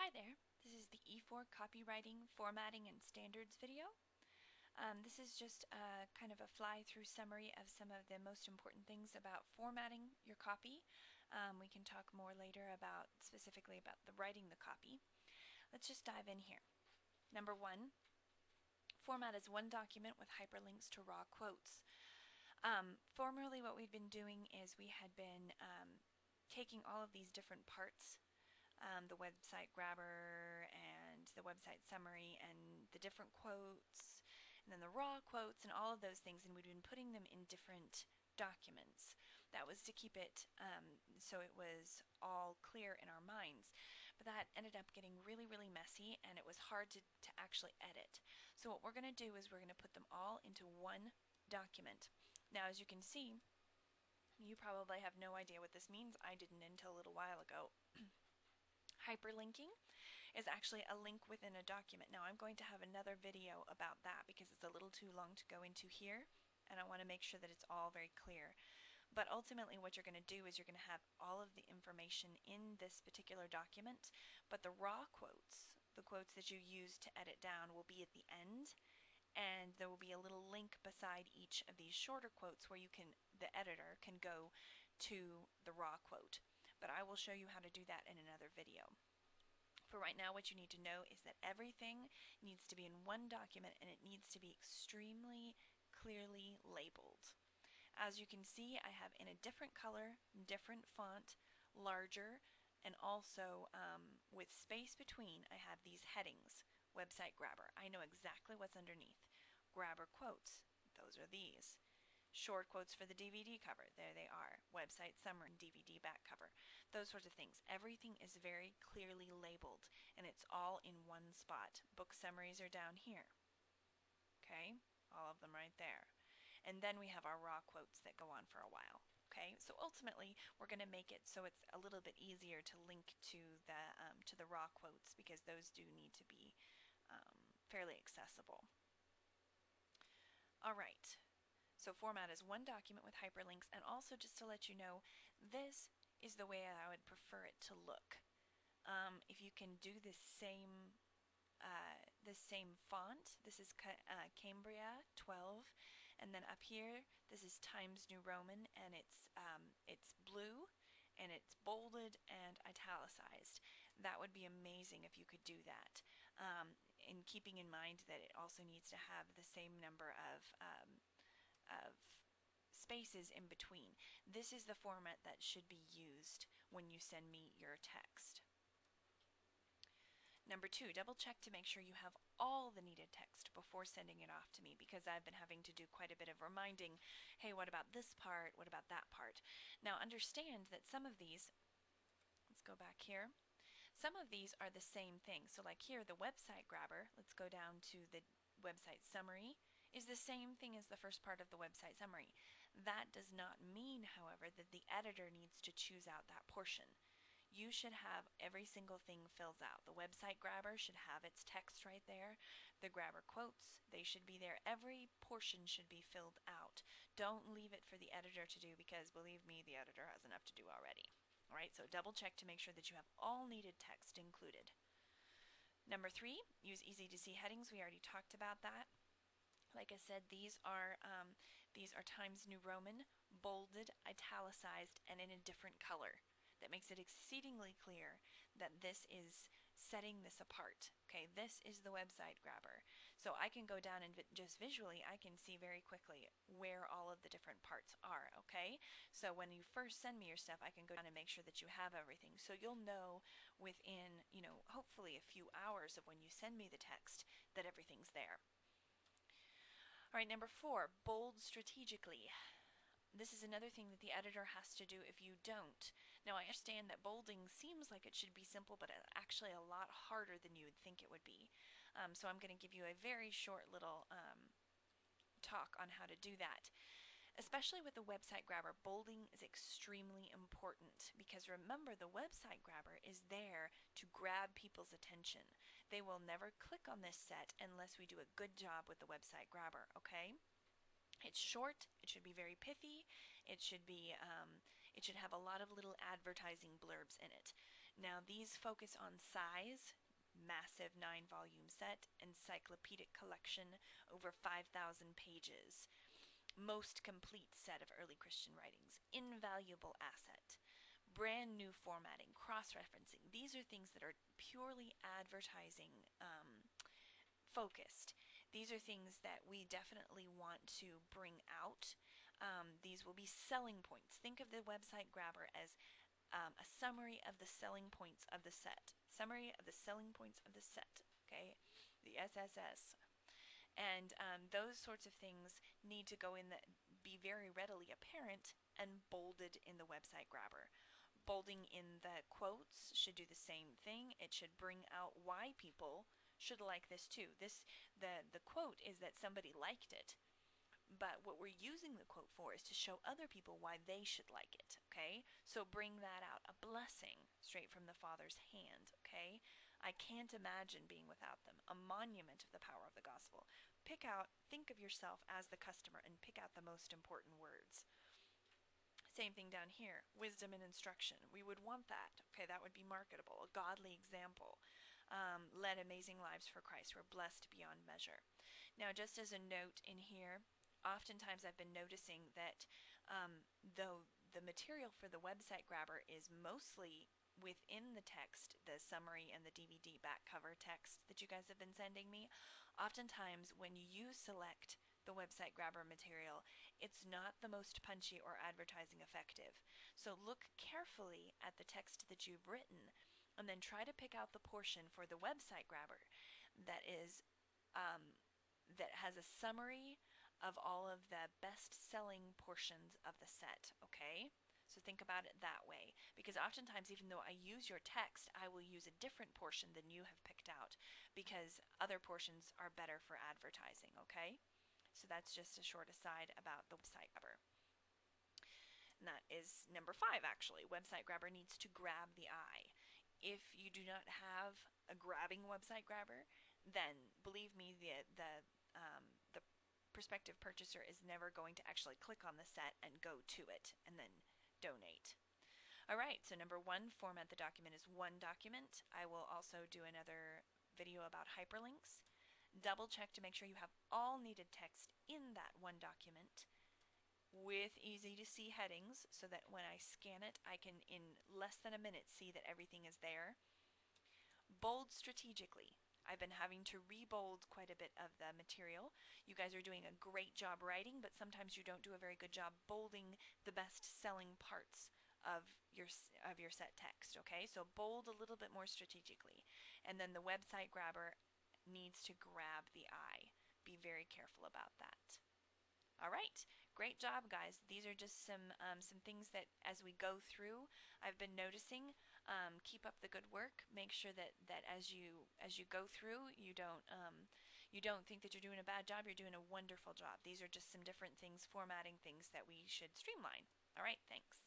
Hi there, this is the E4 Copywriting, Formatting, and Standards video. This is just kind of a fly-through summary of some of the most important things about formatting your copy. We can talk more later about specifically about writing the copy. Let's just dive in here. Number one, format is one document with hyperlinks to raw quotes. Formerly what we've been doing is we had been taking all of these different parts, the website grabber and the website summary and the different quotes and then the raw quotes and all of those things, and we'd been putting them in different documents. That was to keep it so it was all clear in our minds, but that ended up getting really messy and it was hard to actually edit. So what we're going to do is we're going to put them all into one document. Now, as you can see, you probably have no idea what this means. I didn't until a little while ago. Hyperlinking is actually a link within a document. Now I'm going to have another video about that because it's a little too long to go into here, and I want to make sure that it's all very clear. But ultimately what you're going to do is you're going to have all of the information in this particular document, but the raw quotes, the quotes that you use to edit down, will be at the end, and there will be a little link beside each of these shorter quotes where the editor can go to the raw quote. But I will show you how to do that in another video. For right now, what you need to know is that everything needs to be in one document and it needs to be extremely clearly labeled. As you can see, I have in a different color, different font, larger, and also with space between, I have these headings. Website grabber, I know exactly what's underneath. Grabber quotes, those are these. Short quotes for the DVD cover, there they are. Website summary, DVD back cover, those sorts of things. Everything is very clearly labeled and it's all in one spot. Book summaries are down here. Okay, all of them right there. And then we have our raw quotes that go on for a while. Okay, so ultimately we're going to make it so it's a little bit easier to link to the raw quotes, because those do need to be fairly accessible. All right. So format is one document with hyperlinks, and also just to let you know, this is the way I would prefer it to look. If you can do this same font, this is Cambria 12, and then up here this is Times New Roman, and it's blue and it's bolded and italicized. That would be amazing if you could do that. In keeping in mind that it also needs to have the same number of spaces in between. This is the format that should be used when you send me your text. Number two, double check to make sure you have all the needed text before sending it off to me, because I've been having to do quite a bit of reminding, hey, what about this part? What about that part? Now understand that some of these, let's go back here, some of these are the same thing. So like here, the website grabber, let's go down to the website summary, is the same thing as the first part of the website summary. That does not mean, however, that the editor needs to choose out that portion. You should have every single thing filled out. The website grabber should have its text right there. The grabber quotes, they should be there. Every portion should be filled out. Don't leave it for the editor to do, because believe me, the editor has enough to do already. Alright, so double check to make sure that you have all needed text included. Number three, use easy to see headings. We already talked about that. Like I said, these are Times New Roman, bolded, italicized, and in a different color. That makes it exceedingly clear that this is setting this apart. Okay, this is the website grabber. So I can go down and just visually, I can see very quickly where all of the different parts are. Okay, so when you first send me your stuff, I can go down and make sure that you have everything. So you'll know within, hopefully a few hours of when you send me the text that everything's there. All right, number four, bold strategically. This is another thing that the editor has to do if you don't. Now I understand that bolding seems like it should be simple, but it's actually a lot harder than you would think it would be. So I'm going to give you a very short little talk on how to do that. Especially with the website grabber, bolding is extremely important, because remember, the website grabber is there to grab people's attention. They will never click on this set unless we do a good job with the website grabber, okay? It's short, it should be very pithy, it should have a lot of little advertising blurbs in it. Now these focus on size, massive 9-volume set, encyclopedic collection, over 5,000 pages, most complete set of early Christian writings, invaluable asset, brand new formatting, cross-referencing. These are things that are purely advertising focused. These are things that we definitely want to bring out. These will be selling points. Think of the website grabber as a summary of the selling points of the set. Summary of the selling points of the set. Okay, the SSS. And those sorts of things need to go in be very readily apparent and bolded in the website grabber. Bolding in the quotes should do the same thing. It should bring out why people should like this too. The quote is that somebody liked it, but what we're using the quote for is to show other people why they should like it, okay? So bring that out, a blessing straight from the Father's hand, okay? I can't imagine being without them, a monument of the power of the gospel. Think of yourself as the customer and pick out the most important words. Same thing down here, wisdom and instruction. We would want that, okay? That would be marketable, a godly example. Led amazing lives for Christ. We're blessed beyond measure. Now, just as a note in here, oftentimes I've been noticing that though the material for the website grabber is mostly within the text, the summary and the DVD back cover text that you guys have been sending me, oftentimes when you select the website grabber material, it's not the most punchy or advertising effective. So look carefully at the text that you've written and then try to pick out the portion for the website grabber that is that has a summary of all of the best-selling portions of the set, okay? So think about it that way, because oftentimes even though I use your text, I will use a different portion than you have picked out because other portions are better for advertising, okay? So that's just a short aside about the website grabber. And that is number 5, actually. Website grabber needs to grab the eye. If you do not have a grabbing website grabber, then believe me, the prospective purchaser is never going to actually click on the set and go to it and then donate. All right, so number 1, format the document as one document. I will also do another video about hyperlinks. Double check to make sure you have all needed text in that one document with easy to see headings so that when I scan it, I can in less than a minute see that everything is there. Bold strategically. I've been having to rebold quite a bit of the material. You guys are doing a great job writing, but sometimes you don't do a very good job bolding the best-selling parts of your set text, okay? So bold a little bit more strategically. And then the website grabber needs to grab the eye. Be very careful about that. All right, great job, guys. These are just some things that as we go through, I've been noticing. Keep up the good work. Make sure that as you go through, you don't think that you're doing a bad job. You're doing a wonderful job. These are just some different things, formatting things that we should streamline. All right, thanks.